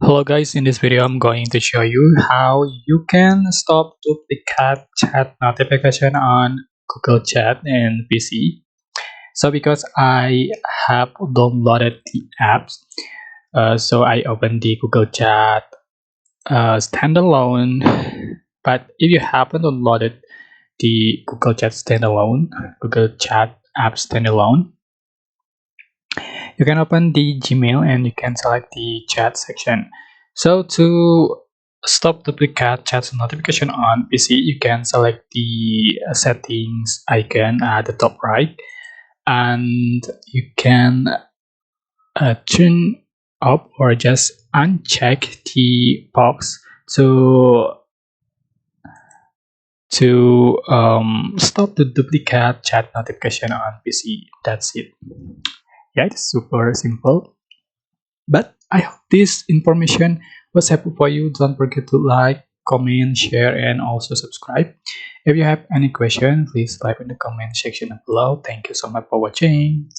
Hello guys, in this video I'm going to show you how you can stop duplicate chat notification on Google Chat and PC. So because I have downloaded the apps, so I opened the Google Chat standalone. But if you haven't downloaded the Google Chat standalone, Google Chat app standalone, you can open the Gmail and you can select the chat section. So to stop duplicate chat notification on PC, you can select the settings icon at the top right, and you can turn up or just uncheck the box to stop the duplicate chat notification on PC. That's it. Yeah, it's super simple. But I hope this information was helpful for you. Don't forget to like, comment, share, and also subscribe. If you have any question, please type in the comment section below. Thank you so much for watching.